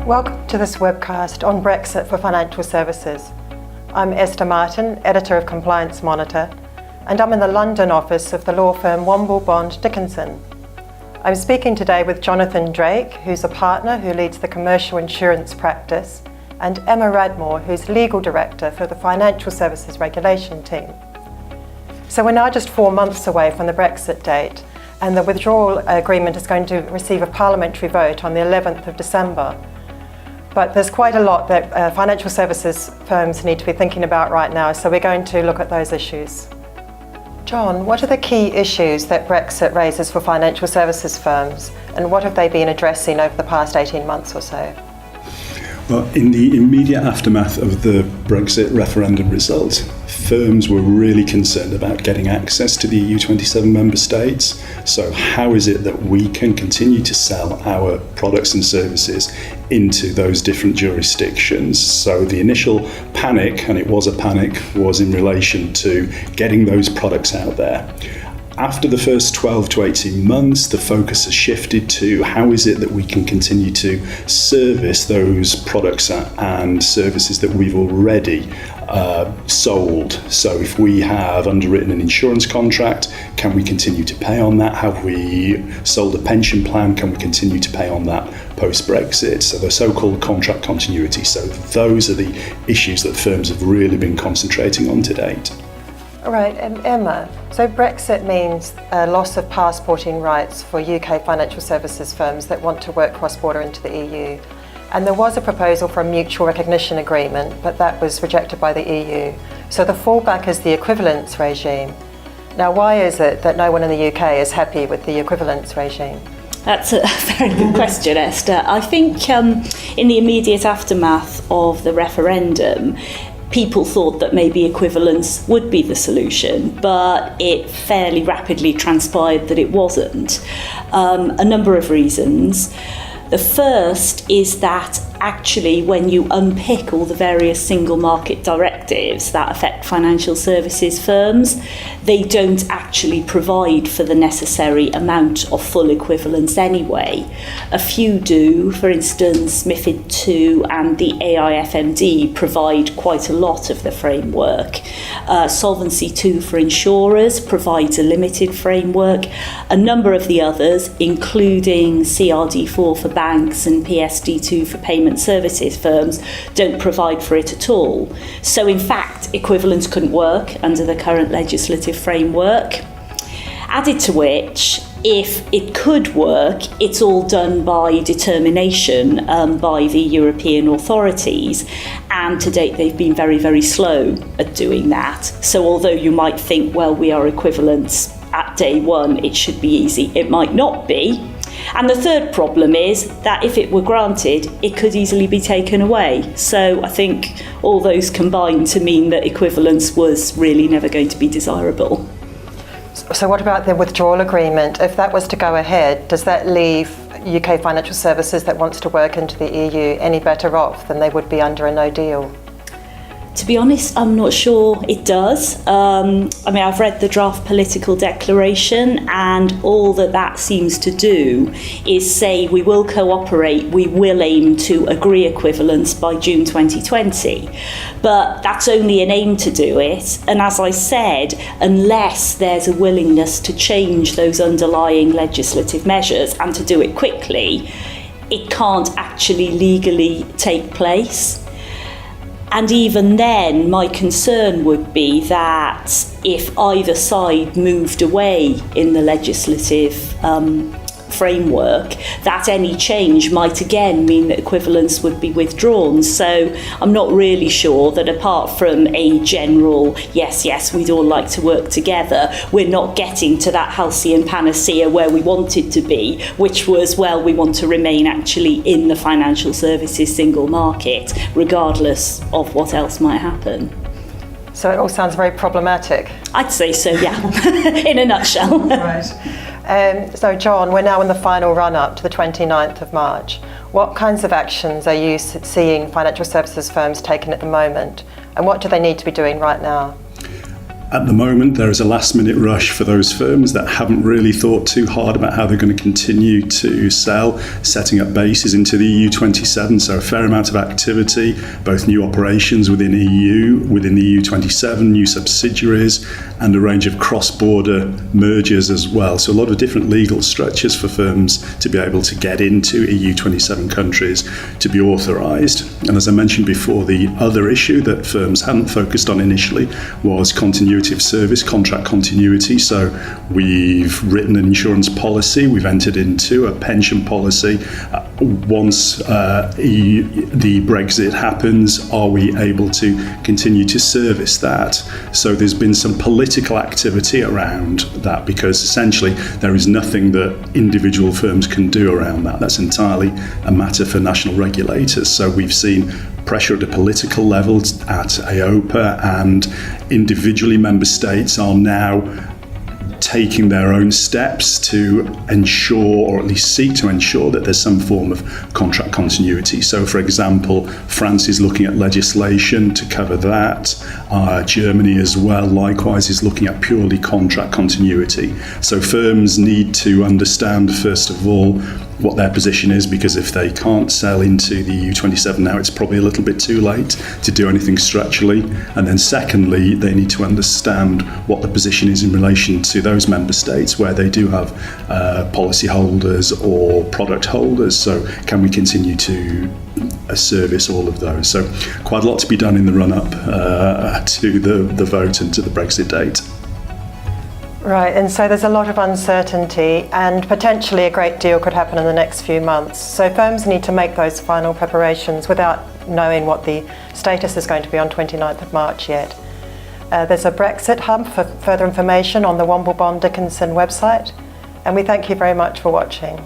Welcome to this webcast on Brexit for financial services. I'm Esther Martin, Editor of Compliance Monitor, and I'm in the London office of the law firm Womble Bond Dickinson. I'm speaking today with Jonathan Drake, who's a partner who leads the commercial insurance practice, and Emma Radmore, who's Legal Director for the Financial Services Regulation team. So we're now just 4 months away from the Brexit date, and the withdrawal agreement is going to receive a parliamentary vote on the 11th of December. But there's quite a lot that financial services firms need to be thinking about right now, so we're going to look at those issues. John, what are the key issues that Brexit raises for financial services firms, and what have they been addressing over the past 18 months or so? Well, in the immediate aftermath of the Brexit referendum result, firms were really concerned about getting access to the EU 27 member states. So how is it that we can continue to sell our products and services into those different jurisdictions? So the initial panic, and it was a panic, was in relation to getting those products out there. After the first 12 to 18 months, the focus has shifted to how is it that we can continue to service those products and services that we've already sold. So if we have underwritten an insurance contract, can we continue to pay on that? Have we sold a pension plan? Can we continue to pay on that post-Brexit? So the so-called contract continuity. So those are the issues that firms have really been concentrating on to date. All right, Emma, so Brexit means a loss of passporting rights for UK financial services firms that want to work cross-border into the EU. And there was a proposal for a mutual recognition agreement, but that was rejected by the EU. So the fallback is the equivalence regime. Now, why is it that no one in the UK is happy with the equivalence regime? That's a very good question, Esther. I think in the immediate aftermath of the referendum, people thought that maybe equivalence would be the solution, but it fairly rapidly transpired that it wasn't. A number of reasons. The first is that actually when you unpick all the various single market directives that affect financial services firms, they don't actually provide for the necessary amount of full equivalence anyway. A few do, for instance, MiFID II and the AIFMD provide quite a lot of the framework. Solvency II for insurers provides a limited framework. A number of the others, including CRD4 for banks and PSD2 for payment services firms, don't provide for it at all. So in fact, equivalence couldn't work under the current legislative framework. Added to which, if it could work, it's all done by determination by the European authorities, and to date they've been very, very slow at doing that. So although you might think, well, we are equivalent at day one, it should be easy, it might not be. And the third problem is that if it were granted, it could easily be taken away. So I think all those combine to mean that equivalence was really never going to be desirable. So what about the withdrawal agreement? If that was to go ahead, does that leave UK financial services that wants to work into the EU any better off than they would be under a no deal? To be honest, I'm not sure it does. I've read the draft political declaration, and all that seems to do is say we will cooperate, we will aim to agree equivalence by June 2020. But that's only an aim to do it. And as I said, unless there's a willingness to change those underlying legislative measures and to do it quickly, it can't actually legally take place. And even then, my concern would be that if either side moved away in the legislative framework, that any change might again mean that equivalence would be withdrawn. So I'm not really sure that apart from a general, yes, we'd all like to work together, we're not getting to that halcyon panacea where we wanted to be, which was, well, we want to remain actually in the financial services single market, regardless of what else might happen. So it all sounds very problematic. I'd say so, yeah, in a nutshell. Right. So John, we're now in the final run-up to the 29th of March. What kinds of actions are you seeing financial services firms taking at the moment, and what do they need to be doing right now? At the moment, there is a last-minute rush for those firms that haven't really thought too hard about how they're going to continue to sell, setting up bases into the EU27. So a fair amount of activity, both new operations within EU, within the EU27, new subsidiaries, and a range of cross-border mergers as well. So a lot of different legal structures for firms to be able to get into EU27 countries to be authorised. And as I mentioned before, the other issue that firms hadn't focused on initially was continuity of service, contract continuity. So we've written an insurance policy, we've entered into a pension policy. Once the Brexit happens, are we able to continue to service that? So there's been some political activity around that, because essentially there is nothing that individual firms can do around that. That's entirely a matter for national regulators. So we've seen pressure at the political levels at AOPA, and individually member states are now taking their own steps to ensure, or at least seek to ensure, that there's some form of contract continuity. So, for example, France is looking at legislation to cover that. Germany as well, likewise, is looking at purely contract continuity. So firms need to understand, first of all, what their position is, because if they can't sell into the EU27 now, it's probably a little bit too late to do anything structurally. And then secondly, they need to understand what the position is in relation to those member states where they do have policy holders or product holders. So can we continue to service all of those? So quite a lot to be done in the run-up to the vote and to the Brexit date. Right, and so there's a lot of uncertainty, and potentially a great deal could happen in the next few months. So firms need to make those final preparations without knowing what the status is going to be on 29th of March yet. There's a Brexit hub for further information on the Womble Bond Dickinson website, and we thank you very much for watching.